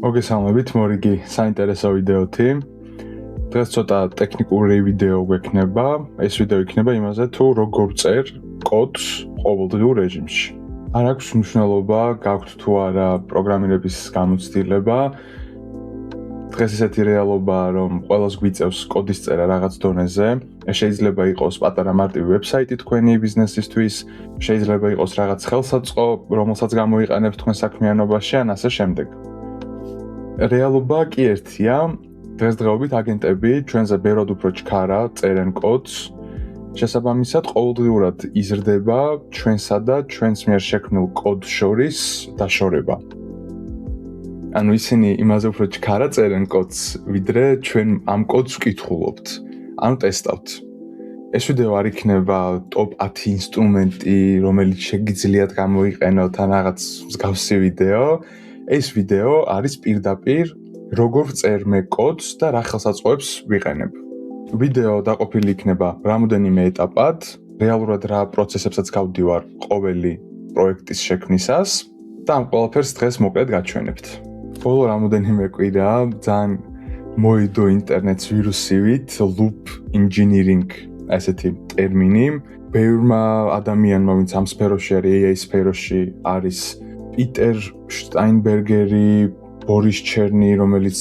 მოგესალმებით, მორიგი საინტერესო ვიდეოთი. დღეს ცოტა ტექნიკური ვიდეო გვექნება. ეს ვიდეო იქნება იმაზე, თუ როგორ წერ კოდს ყოველდღიურ რეჟიმში. არ აქვს მნიშვნელობა, გაქვთ თუ არა პროგრამირების გამოცდილება. დღეს ესეთი რეალობაა, რომ ყველას გვიწევს კოდის წერა რაღაც დონეზე. შეიძლება იყოს პატარა მარტივი ვებსაიტი თქვენი ბიზნესისთვის, შეიძლება იყოს რაღაც ხელსაწყო, რომელსაც გამოიყენებთ თქვენ საქმიანობაში, ან ასე შემდეგ. რეალობა კი ერთია, დღესდღეობით აგენტები ჩვენზე ბევრად უფრო ჩქარა წერენ კოდს, შესაბამისად ყოველდღიურად იზრდება ჩვენსა და ჩვენს მიერ შექმნილ კოდს შორის დაშორება. ანუ ისინი იმაზე უფრო ჩქარა წერენ კოდს, ვიდრე ჩვენ ამ კოდს ვკითხულობთ, ანუ ტესტავთ. ეს ვიდეო არ იქნება ტოპ 10 ინსტრუმენტი, რომელიც შეგიძლიათ გამოიყენოთ ან რაღაც მსგავსი ვიდეო. ეს ვიდეო არის პირდაპირ როგორ წერ მე კოდს და რა ხელსაწყოებს ვიყენებ. ვიდეო დაყოფილი იქნება რამოდენიმე ეტაპად, რეალურად რა პროცესებსაც გავდივარ ყოველი პროექტის შექმნისას და ამ ყველაფერს დღეს მოკლედ გაჩვენებთ. ბოლო რამოდენიმე კვირა ძალიან მოიდო ინტერნეტს ვირუსივით, loop engineering ესეთი ტერმინი. ბევრმა ადამიანმა, ვინც ამ სფეროში არის, AI სფეროში არის პიტერ შტაინბერგერი, ბორის ჩერნი, რომელიც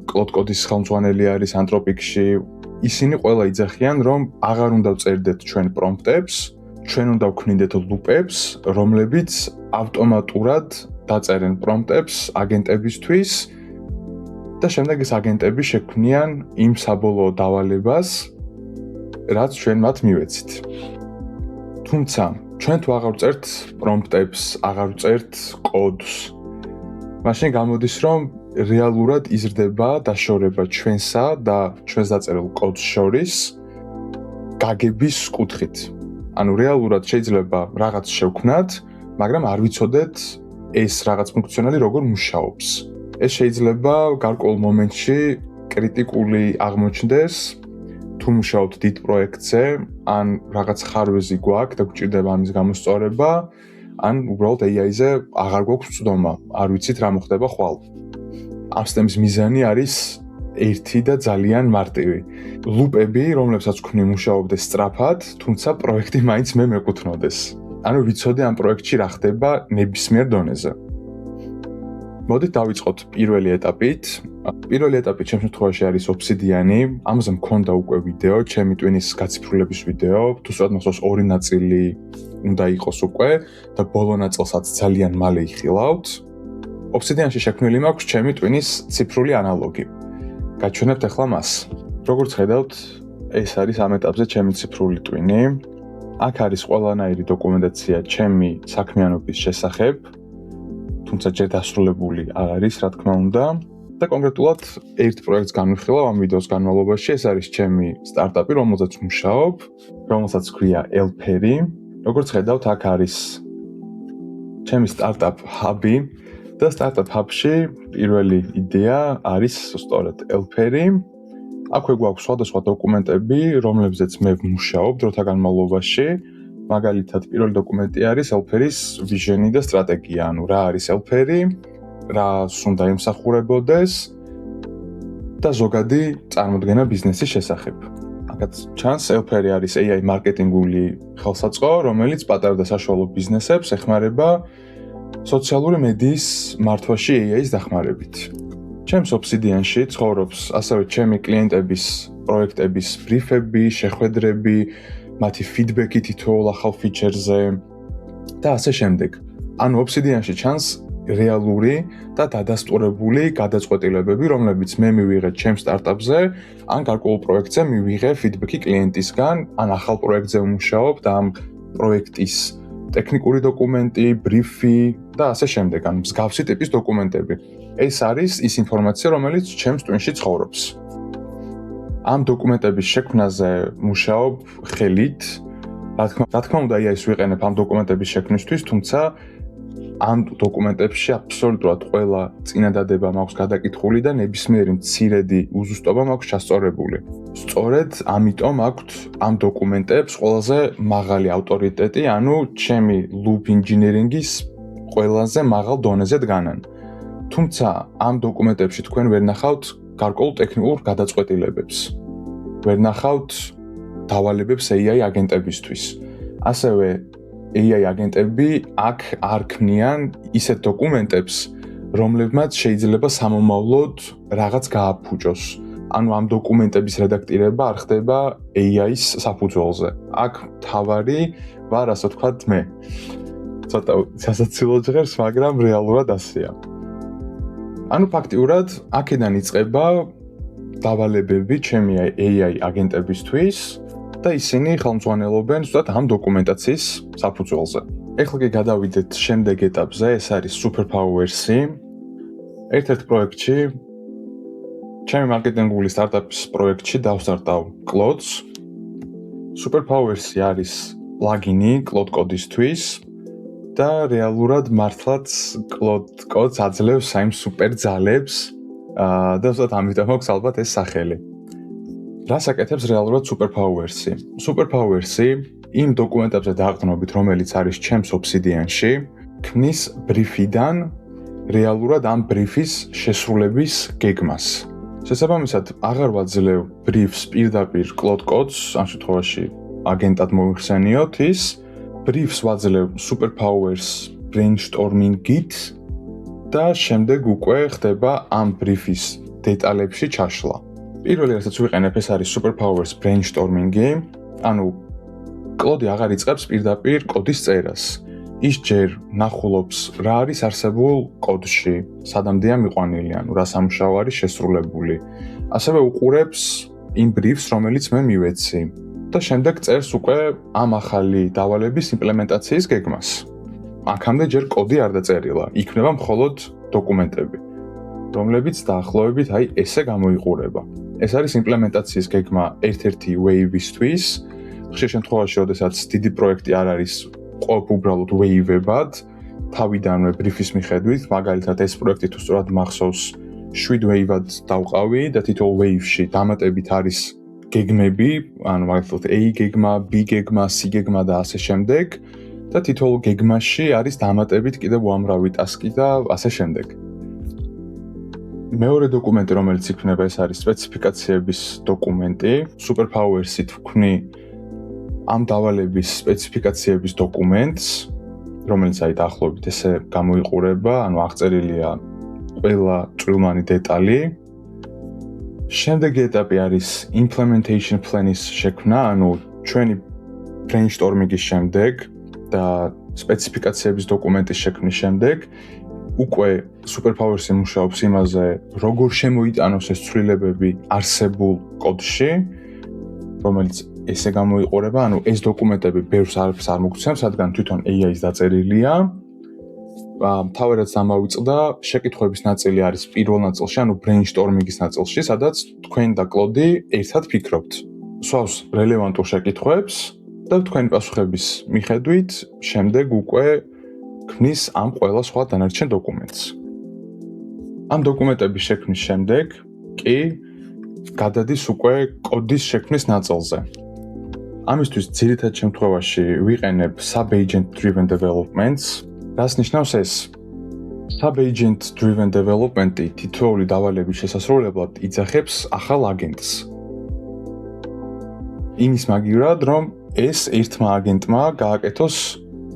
კლოდ კოდის ხელმძღვანელი არის ანთროპიკში. ისინი ყველა იძახიან, რომ აღარ უნდა ვწერდეთ ჩვენ პრომპტებს, ჩვენ უნდა ვქმნიდეთ ლუპებს, რომლებიც ავტომატურად დაწერენ პრომპტებს აგენტებისთვის და შემდეგ ეს აგენტები შექმნიან იმ საბოლოო დავალებას, რაც ჩვენ მათ მივეცით. თუმცა ჩვენ თუ აღარ ვწერთ პრომპტებს, აღარ ვწერთ კოდს, მაშინ გამოდის, რომ რეალურად იზრდება დაშორება ჩვენსა და ჩვენს დაწერილ კოდს შორის გაგების კუთხით. ანუ რეალურად შეიძლება რაღაც შევქმნათ, მაგრამ არ ვიცოდეთ ეს რაღაც ფუნქციონალი როგორ მუშაობს. ეს შეიძლება გარკვეულ მომენტში კრიტიკული აღმოჩნდეს, თუ მუშაობთ დიდ პროექტზე, ან რაღაც ხარვეზი გვაქვს და გვჭირდება ამის გამოსწორება, ან უბრალოდ AI-ზე აღარ გვაქვს ცდომა, არ ვიცით რა მოხდება ხვალ. ამ სისტემის მიზანი არის ერთი და ძალიან მარტივი. ლუპები, რომლებსაც ვქნი მუშაობდეს სწრაფად, თუმცა პროექტი მაინც მე მეკუთვნოდეს. ანუ ვიცოდე ამ პროექტში რა ხდება ნებისმიერ დონეზე. მოდით დავიწყოთ პირველი ეტაპით. პირველი ეტაპი ჩემს შემთხვევაში არის Obsidian-ი. ამაზე მქონდა უკვე ვიდეო, ჩემი ტვინის გაციფრულების ვიდეო, თუ სწორად მახსოვს 2 ნაწილი უნდა იყოს უკვე და ბოლო ნაწილსაც ძალიან მალე იხილავთ. Obsidian-ში შექმნილი მაქვს ჩემი ტვინის ციფრული ანალოგი. გაჩვენებთ ახლა მას. როგორც ხედავთ, ეს არის ამ ეტაპზე ჩემი ციფრული ტვინი. აქ არის ყველანაირი დოკუმენტაცია ჩემი საქმიანობის შესახებ, თუმცა ჯერ დასრულებული არ არის, რა თქმა უნდა. და კონკრეტულად ერთ პროექტს განვიხილავ ამ ვიდეოს განმავლობაში. ეს არის ჩემი სტარტაპი, რომელზეც ვმუშაობ, რომელსაც ქვია Elperi. როგორც ხედავთ, აქ არის ჩემი სტარტაპ ჰაბი და სტარტაპ ჰაბში პირველი იდეა არის სწორედ Elperi. აქვე გვაქვს სხვადასხვა დოკუმენტები, რომლებზეც მე ვმუშაობ დროთა განმავლობაში. მაგალითად, პირველი დოკუმენტი არის Elperi-ის ვიჟენი და სტრატეგია, ანუ რა არის Elperi, რას უნდა ემსახურებოდეს და ზოგადი წარმოდგენა ბიზნესის შესახებ. აქაც ჩანს, Elperi არის AI მარკეტინგული ხელსაწყო, რომელიც პატარა და საშუალო ბიზნესებს ეხმარება სოციალური მედიის მართვაში AI-ის დახმარებით. ჩემს Obsidian-ში ცხოვრობს ასევე ჩემი კლიენტების პროექტების ბრიფები, შეხვედრები, მათი ფიდბექი თითოეულ ახალ ფიჩერზე და ასე შემდეგ. ანუ Obsidian-ში ჩანს რეალური და დადასტურებული გადაწყვეტილებები, რომლებიც მე მივიღე ჩემს სტარტაპზე, ან გარკვეულ პროექტზე მივიღე ფიდბექი კლიენტისგან, ან ახალ პროექტზე ვმუშაობ და ამ პროექტის ტექნიკური დოკუმენტი, ბრიფი და ასე შემდეგ, ან მსგავსი ტიპის დოკუმენტები. ეს არის ის ინფორმაცია, რომელიც ჩემს ტვინში ცხოვრობს. ამ დოკუმენტების შექმნაზე მუშაობ ხელით. რა თქმა უნდა, AI-ს ვიყენებ ამ დოკუმენტების შექმნისთვის, თუმცა ამ დოკუმენტებში აბსოლუტურად ყველა წინადადება მაქვს გადაკითხული და ნებისმიერი მცირედი უზუსტობა მაქვს ჩასწორებული. სწორედ ამიტომ აქვთ ამ დოკუმენტებს ყველაზე მაღალი ავტორიტეტი, ანუ ჩემი loop engineering-ის ყველაზე მაღალ დონეზე დგანან. თუმცა ამ დოკუმენტებში თქვენ ვერ ნახავთ გარკვეულ ტექნიკურ გადაწყვეტილებებს. ვერ ნახავთ დავალებებს AI აგენტებისთვის. ასევე AI აგენტები აქ არ ქმნიან ისეთ დოკუმენტებს, რომლებმაც შეიძლება სამომავლოდ რაღაც გააფუჭოს. ანუ ამ დოკუმენტების რედაქტირება არ ხდება AI-ის საფუძველზე. აქ თავარი ვარ, ასე ვთქვათ, მე. ცოტა სასაცილო ჟღერს, მაგრამ რეალურად ასეა. ანუ ფაქტიურად აქედან იწყება დავალებები ჩემი AI აგენტებისთვის და ისინი ხელმძღვანელობენ ზუსტად ამ დოკუმენტაციის საფუძველზე. ეხლა კი გადავიდეთ შემდეგ ეტაპზე, ეს არის Superpowers-ი. ერთ-ერთ პროექტში, ჩემი მარკეტინგული სტარტაპის პროექტში დავსტარტავ Claude-ს. Superpowers-ი არის პლაგინი Claude Code-ისთვის და რეალურად მართლაც Claude Code-ს აძლევს აი სუპერ ძალებს და ზუსტად ამიტომ აქვს ალბათ ეს სახელი. რას აკეთებს რეალურად Superpowers-ი? Superpowers-ი იმ დოკუმენტებზე დაყრდნობით, რომელიც არის ჩემს Obsidian-ში, ქმნის ბრიფიდან რეალურად ამ ბრიფის შესრულების გეგმას. შესაბამისად, აღარ ვაძლევ ბრიფს პირდაპირ Claude Code-ს, ამ შემთხვევაში აგენტად მოიხსენიოთ ის, ბრიფს ვაძლევ Superpowers brainstorming-ით და შემდეგ უკვე ხდება ამ ბრიფის დეტალებში ჩაშლა. პირველი რასაც ვიყენებ, ეს არის Superpowers brainstorming-ი, ანუ Claude აღარ იწყებს პირდაპირ კოდის წერას. ის ჯერ ნახულობს რა არის არსებულ კოდში, სადამდეა მიყვანილი, ანუ რა სამუშაო არის შესრულებული. ასევე უყურებს იმ ბრიფს, რომელიც მე მივეცი და შემდეგ წერს უკვე ამ ახალი დავალების იმპლემენტაციის გეგმას. აქამდე ჯერ კოდი არ დაწერილა, იქნება მხოლოდ დოკუმენტები, რომლებიც დაახლოებით აი ესე გამოიყურება. ეს არის იმპლემენტაციის გეგმა ერთ-ერთი wave-ისთვის. ხშირ შემთხვევაში, როდესაც დიდი პროექტი არ არის ყოფ უბრალოდ wave-ებად, თავიდანვე ბრიფის მიხედვით, მაგალითად ეს პროექტი თუ სწორად მახსოვს 7 wave-ად დავყავი და თითოეულ wave-ში დამატებით არის გეგმები, ანუ მაგალითად A გეგმა, B გეგმა, C გეგმა და ასე შემდეგ და თითოეულ გეგმაში არის დამატებით კიდევ უამრავი ტასკი და ასე შემდეგ. მეორე დოკუმენტი, რომელიც იქნება, ეს არის სპეციფიკაციების დოკუმენტი. Superpowers-ი თქვნი ამ დავალების სპეციფიკაციების დოკუმენტს, რომელიც აი დაახლოებით ესე გამოიყურება, ანუ აღწერილია ყველა წვრილმანი დეტალი. შემდეგი ეტაპი არის implementation plan-ის შექმნა, ანუ ჩვენი brainstorming-ის შემდეგ და სპეციფიკაციების დოკუმენტის შექმნის შემდეგ უკვე Superpowers-ი მუშაობს იმაზე, როგორ შემოიტანოს ეს ცვლილებები არსებულ კოდში, რომელიც ესე გამოიყურება, ანუ ეს დოკუმენტები ბევრს არაფერს არ მოგცემს, რადგან თვითონ AI-ს დაწერილია. თავადაც ამავიწყდა შეკითხვების ნაწილი არის პირველ ნაწილში, ანუ brainstorming-ის ნაწილში, სადაც თქვენ და Claude ერთად ფიქრობთ. სვავს რელევანტურ შეკითხვებს და თქვენი პასუხების მიხედვით შემდეგ უკვე ქმნის ამ ყველა სხვა დანარჩენ დოკუმენტს. ამ დოკუმენტების შექმნის შემდეგ კი გადადის უკვე კოდის შექმნის ნაწილზე. ამისთვის ძირითად შემთხვევაში ვიყენებ sub-agent driven developments. რას ნიშნავს ეს? Sub-agent driven development-ი თითოეული დავალების შესასრულებლად იძახებს ახალ აგენტს. იმის მაგივრად, რომ ეს ერთმა აგენტმა გააკეთოს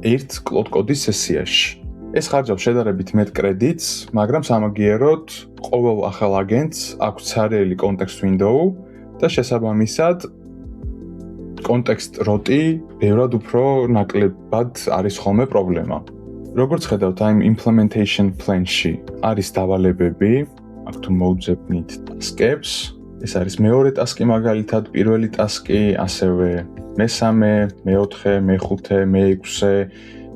ერთ Claude Code-ის სესიაში. ეს ხარჯავს შედარებით მეტ კრედიტს, მაგრამ სამაგიეროდ ყოველ ახალ აგენტს აქვს ცარიელი context window და შესაბამისად context roti ბევრად უფრო ნაკლებად არის ხოლმე პრობლემა. როგორც ხედავთ, აი implementation plan-ში არის დავალებები, აქ თუ მოვძებნით task-ებს, ეს არის მეორე task-ი მაგალითად, პირველი task-ი, ასევე მესამე, მეოთხე, მეხუთე, მეექვსე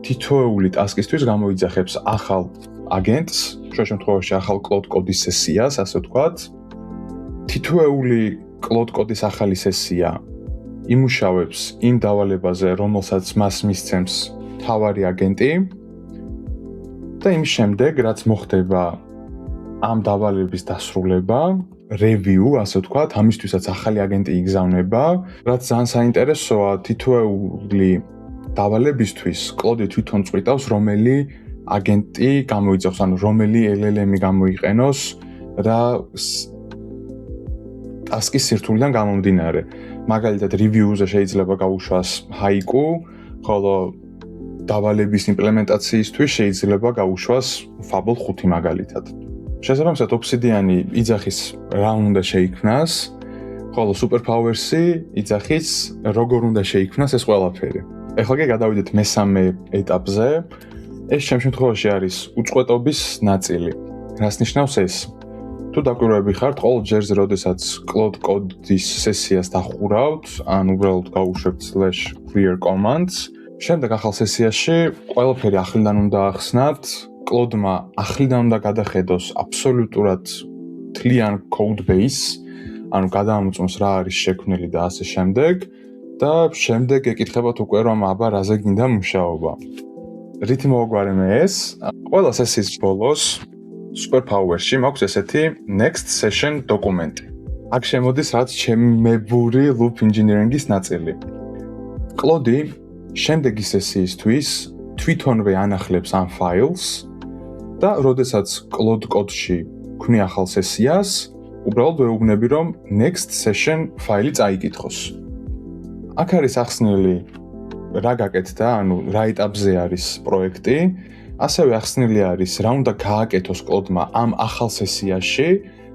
თითოეული task-ისთვის გამოიძახებს ახალ აგენტს, შუა შემთხვევაში ახალ Claude Code-ის სესიას, ასე ვთქვათ. თითოეული Claude Code-ის ახალი სესია იმუშავებს იმ დავალებაზე, რომელსაც მას მისცემს თავარი აგენტი და იმის შემდეგ, რაც მოხდება ამ დავალების დასრულება, review, ასე ვთქვათ, ამისთვისაც ახალი აგენტი იგზავნება, რაც ძალიან საინტერესოა თითოეული დავალებისთვის Claude თვითონ წვიტავს, რომელი აგენტი გამოიძახოს, ანუ რომელი LLM-ი გამოიყენოს რა ტასკის სირთულიდან გამომდინარე. მაგალითად, reviews-ზე შეიძლება გაუშვას Haiku, ხოლო დავალების იმპლემენტაციისთვის შეიძლება გაუშვას Fable 5 მაგალითად. შესაბამისად, Obsidian-ი იძახის რა უნდა შეიქმნას, ხოლო Superpowers-ი იძახის როგორ უნდა შეიქმნას ეს ყველაფერი. ეხლა კი გადავიდეთ მესამე ეტაპზე. ეს ჩემ შემთხვევაში არის უწყვეტობის ნაწილი. რას ნიშნავს ეს? თუ დაკვირვები ხართ, ყოველ ჯერზე, როდესაც Cloud Code-ის სესიას დახურავთ, ან უბრალოდ გავუშვებთ /clear commands, შემდეგ ახალ სესიაში ყველაფერი ახლიდან უნდა ახსნათ, Cloud-მა ახლიდან უნდა გადახედოს აბსოლუტურად მთლიან code base, ანუ გადაამოწმოს რა არის შექმნილი და ასე შემდეგ, და შემდეგ ეკითხებათ უკვე რომ აბა რაზე გინდა მუშაობა. რითი მოვაგვარემე ეს? ყველა სესიის ბოლოს Superpower-ში მაქვს ესეთი next session დოკუმენტი. აქ შემოდის რაც შემებური loop engineering-ის ნაწილი. Cloud-ი შემდეგი სესიისთვის თვითონვე ანახლებს ამ ფაილს და როდესაც Cloud Code-ში ქმნი ახალ სესიას, უბრალოდ ვეუბნები რომ next session ფაილი წაიკითხოს. აქ არის ახსნილი რა გაკეთდა, ანუ რა ეტაპზე არის პროექტი, ასევე ახსნილი არის რა უნდა გააკეთოს Cloud-მა ამ ახალ სესიაში.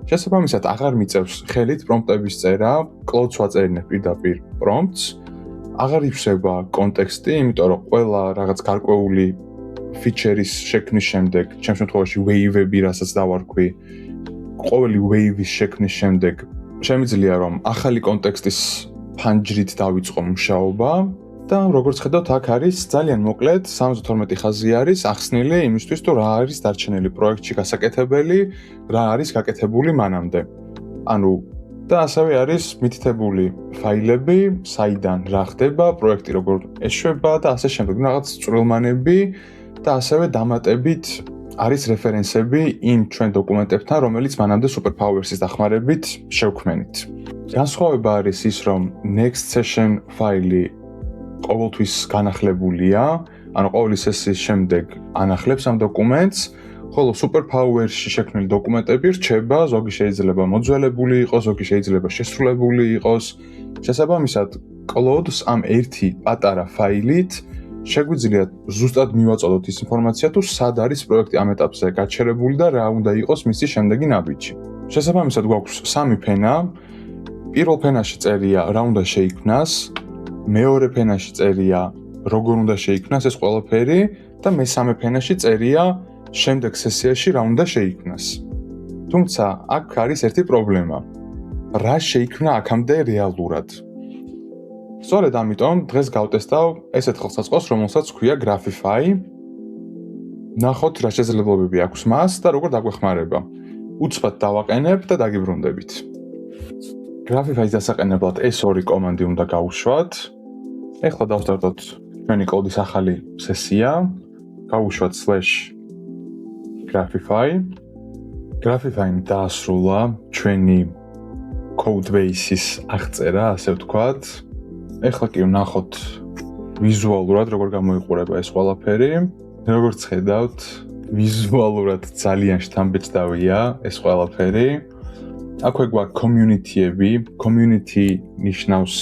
შესაბამისად, აღარ მიწევს ხელით პრომპტების წერა, Cloud-ს ვაწერინებ პირდაპირ პრომპტს. აღარ იფსება კონტექსტი, იმიტომ რომ ყველა რაღაც გარკვეული ფიჩერის შექმნის შემდეგ, ჩემ შემთხვევაში wave-ები, რასაც დავარქვი, ყოველი wave-ის შექმნის შემდეგ შემიძლია რომ ახალი კონტექსტის ფანჯრით დავიწყო მუშაობა და როგორც ხედავთ, აქ არის ძალიან მოკლედ 72 ხაზი არის ახსნილი იმისთვის, თუ რა არის დარჩენილი პროექტში გასაკეთებელი, რა არის გაკეთებული მანამდე. ანუ და ასევე არის მითითებული ფაილები, საიდან რა ხდება, პროექტი როგორ ეშვება და ასე შემდეგ, რაღაც წვრილმანები და ასევე დამატებით არის რეფერენსები იმ ჩვენ დოკუმენტებთან, რომელიც მანამდე Superpowers-ის დახმარებით შევქმნით. განსხვავება არის ის, რომ next session ფაილი ყოველთვის განახლებულია, ანუ ყოველი სესიის შემდეგ ანახლებს ამ დოკუმენტს, ხოლო Superpower-ში შექმნილი დოკუმენტები რჩება, ზოგი შეიძლება მოძველებული იყოს, ზოგი შეიძლება შესრულებული იყოს. შესაბამისად, Cloud-ს ამ ერთი პატარა ფაილით შეგვიძლია ზუსტად მივაწოდოთ ის ინფორმაცია, თუ სად არის პროექტი ამ ეტაპზე გაჩერებული და რა უნდა იყოს მისი შემდეგი ნაბიჯი. შესაბამისად, გვაქვს სამი ფენა. პირველ ფენაში წერია რა უნდა შეიქმნას, მეორე ფენაში წერია როგორ უნდა შეიქმნას ეს ყველაფერი და მესამე ფენაში წერია შემდეგ სესიაში რა უნდა შეიქმნას. თუმცა აქ არის ერთი პრობლემა. რა შეიქმნა აქამდე რეალურად? სწორედ ამიტომ დღეს გავტესტავ ესეთ ხელსაწყოს, რომელსაც ქვია Grapify. ნახოთ რა შესაძლებლობები აქვს მას და როგორ დაგვეხმარება. უცბად დავაყენებ და დაგიბრუნდებით. Grapify-ის დასაყენებლად ეს ორი კომანდი უნდა გავუშვათ. ეხლა დავსტარტოთ ჩვენი კოდის ახალი სესია. გავუშვათ /Grapify. Grapify-მ დაასრულა ჩვენი code base-ის აღწერა, ასე ვთქვათ. ეხლა კი ვნახოთ ვიზუალურად როგორ გამოიყურება ეს ყველაფერი. როგორც ხედავთ, ვიზუალურად ძალიან შთამბეჭდავია ეს ყველაფერი. აქვე გვაქვს community-ები. Community ნიშნავს,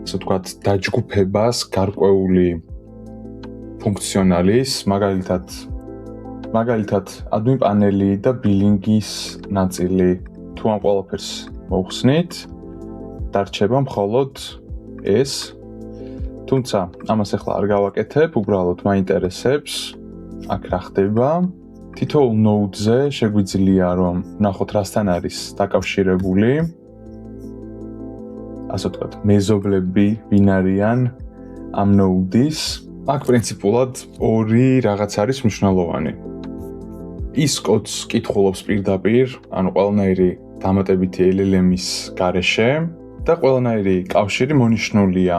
ასე ვთქვათ, დაჯგუფებას გარკვეული ფუნქციონალის, მაგალითად admin პანელი და billing-ის ნაწილი. თუ ამ ყველაფერს მოვხსნით, დარჩება მხოლოდ ეს. თუმცა ამას ახლა არ გავაკეთებ, უბრალოდ მაინტერესებს აქ რა ხდება. თითოეულ node-ზე შეგვიძლია რომ ნახოთ რასთან არის დაკავშირებული. ასე ვთქვათ, მეზობლები ვინ არიან ამ node-ის. აქ პრინციპულად ორი რაღაც არის მნიშვნელოვანი. ის კოდს კითხულობს პირდაპირ, ანუ ყველანაირი დამატებითი LLM-ის გარეშე და ყველანაირი კავშირი მონიშნულია.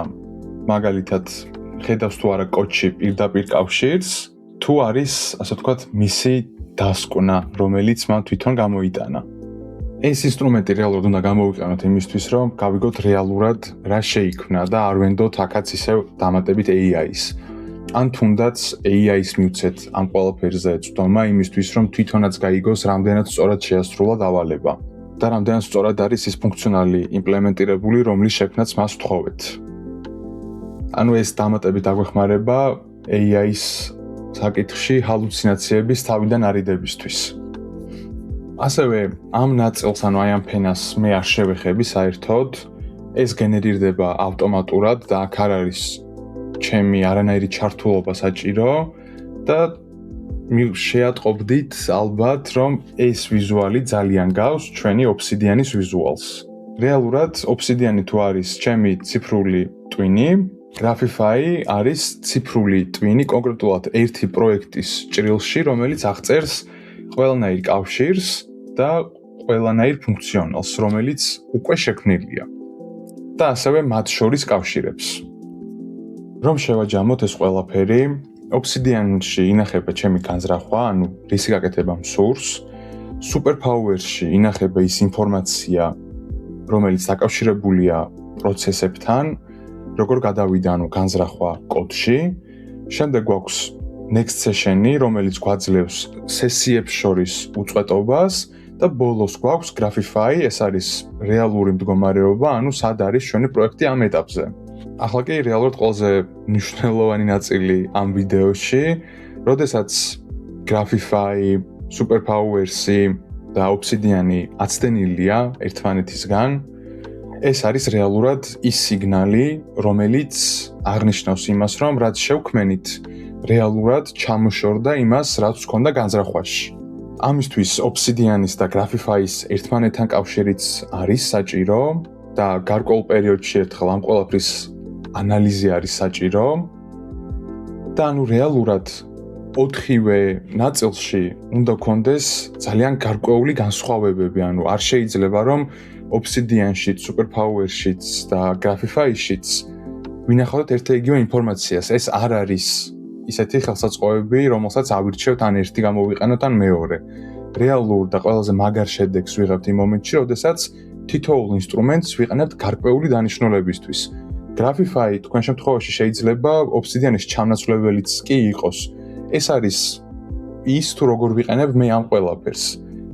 მაგალითად, ხედავს თუ არა კოდში პირდაპირ კავშირს, თუ არის, ასე ვთქვათ, მისი დასკვნა, რომელიც მან თვითონ გამოიტანა. ეს ინსტრუმენტი რეალურად უნდა გამოვიყენოთ იმისთვის, რომ გავიგოთ რეალურად რა შეიქმნა და არ ვენდოთ აქაც ისევ დამატებით AI-ს. ან თუნდაც AI-ს მივცეთ ამ ყველაფერზე წვდომა იმისთვის, რომ თვითონაც გაიგოს, რამდენად სწორად შეასრულა დავალება და რამდენად სწორად არის ის ფუნქციონალი იმპლემენტირებული, რომლის შექმნაც მას ვთხოვეთ. ანუ ეს დამატებით აგვეხმარება AI-ს საკითხში ჰალუცინაციების თავიდან არიდებისთვის. ასევე ამ ნაწილს, ანუ აი ამ ფენას მე არ შევეხები საერთოდ, ეს გენერირდება ავტომატურად და აქ არ არის ჩემი არანაირი ჩართულობა საჭირო და შეატყობდით ალბათ, რომ ეს ვიზუალი ძალიან გავს ჩვენი Obsidian-ის ვიზუალს. რეალურად Obsidian-ი თუ არის ჩემი ციფრული ტვინი, Grafify არის ციფრული ტვინი კონკრეტულად ერთი პროექტის ჭრილში, რომელიც აღწერს ყველანაირ კავშირს და ყველანაირ ფუნქციონალს, რომელიც უკვე შექმნილია და ასევე მათ შორის კავშირებს. რომ შევაჯამოთ ეს ყველაფერი, Obsidian-ში ინახება ჩემი განზრახვა, ანუ რისი გაკეთება მსურს, Superpower-ში ინახება ის ინფორმაცია, რომელიც დაკავშირებულია პროცესებთან, როგორ გადავიდა ანუ განზრახვა კოდში. შემდეგ გვაქვს next session-ი, რომელიც გვაძლევს სესიებს შორის უწყვეტობას და ბოლოს გვაქვს Grafify, ეს არის რეალური მდგომარეობა, ანუ სად არის ჩვენი პროექტი ამ ეტაპზე. ახლა კი რეალურად ყველაზე მნიშვნელოვანი ნაწილი ამ ვიდეოში, როდესაც Grafify, Superpower-ი და Obsidian-ი აცდენილია ერთმანეთისგან, ეს არის რეალურად ის სიგნალი, რომელიც აღნიშნავს იმას, რომ რაც შევქმენით, რეალურად ჩამოშორდა იმას, რაც ჰქონდა განზრახვაში. ამისთვის Obsidian-ის და Grafify-ის ერთმანეთთან კავშირიც არის საჭირო და გარკვეულ პერიოდში ერთხელ ამ ყველაფრის ანალიზი არის საჭირო და ანუ რეალურად 4-ვე ნაწილში უნდა გქონდეს ძალიან გარკვეული განსხვავებები, ანუ არ შეიძლება რომ Obsidian-შიც, Superpower-შიც და Grafify-შიც ვინახავთ ერთ-იგივე ინფორმაციას. ეს არ არის ისეთი ხელსაწყოები, რომელსაც ავირჩევთ ან ერთი გამოვიყენოთ ან მეორე. რეალურ და ყველაზე მაგარ შედეგს ვიღებთ იმ მომენტში, როდესაც თითოეულ ინსტრუმენტს ვიყენებთ გარკვეული დანიშნულებისთვის. Grafify თქვენ შემთხვევაში შეიძლება Obsidian-ის ჩამნაცვლებელიც კი იყოს. ეს არის ის თუ როგორ ვიყენებ მე ამ ყველაფერს.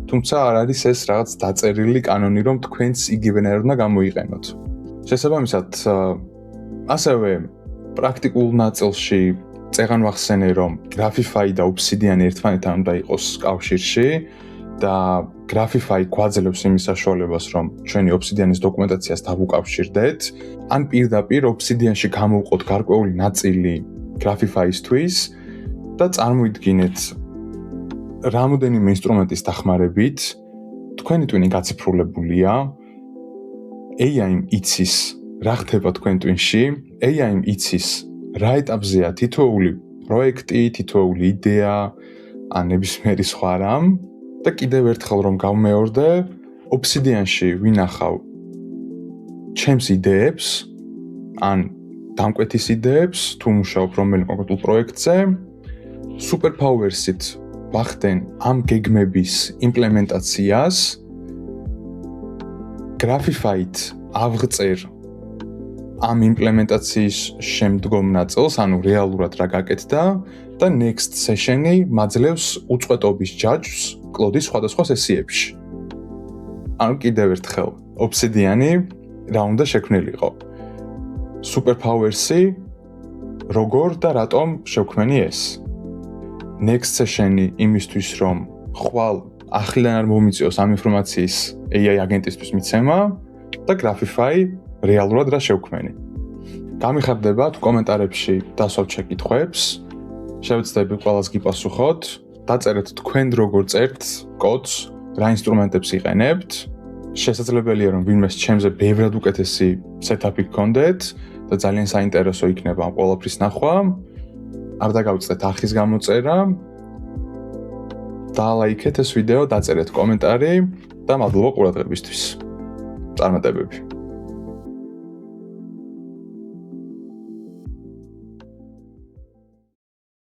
თუმცა არ არის ეს რაღაც დაწერილი კანონი, რომ თქვენც იგივენაირად უნდა გამოიყენოთ. შესაბამისად, ასევე პრაქტიკულ ნაწილში წეგან ვახსენე, რომ Grafify და Obsidian ერთმანეთთან უნდა იყოს კავშირში და Grafify გვაძლევს იმის საშუალებას, რომ ჩვენი Obsidian-ის დოკუმენტაციას დავუკავშირდეთ, ან პირდაპირ Obsidian-ში გამოვყოთ გარკვეული ნაწილი Grafify-ისთვის და წარმოიდგინეთ რამოდენიმე ინსტრუმენტის დახმარებით თქვენი ტვინი გაციფრულებულია, AI-მ იცის რა ხდება თქვენ ტვინში, AI-მ იცის რა ეტაპზეა თითოეული პროექტი, თითოეული იდეა, ან ნებისმიერი სხვა რამ და კიდევ ერთხელ რომ გავმეორდე, Obsidian-ში ვინახავ ჩემს იდეებს, ან დამკვეთის იდეებს, თუ მუშაობ რომელი კონკრეტულ პროექტზე, Superpower-ით ვახდენ ამ გეგმების იმპლემენტაციას, Grafify-ით ავღწერ ამ იმპლემენტაციის შემდგომ ნაწილს, ანუ რეალურად რა გაკეთდა და next session-ი მაძლევს უწყვეტობის ჯაჭვს კლოდის სხვადასხვა სესიებში. ანუ კიდევ ერთხელ, Obsidian-ი რა უნდა შექმნილიყო? Superpower-ი როგორ და რატომ შევქმენი ეს? Next session-ი იმისთვის, რომ ხვალ ახლიდან არ მომიწიოს ამ ინფორმაციის AI აგენტისთვის მიცემა და Grafify რეალურად რა შევქმენი. გამიხარდებათ კომენტარებში დასვათ შეკითხვებს, შევეცდები ყველას გიპასუხოთ, დაწერეთ თქვენ როგორ წერთ კოდს, რა ინსტრუმენტებს იყენებთ. შესაძლებელია რომ ვინმეს ჩემზე ბევრად უკეთესი setup-ი გქონდეთ და ძალიან საინტერესო იქნება ამ ყველაფრის ნახვა. არ დაგავწდეთ არხის გამოწერა. დალაიქეთ ეს ვიდეო, დაწერეთ კომენტარი და მადლობა ყურადღებისთვის. წარმატებები.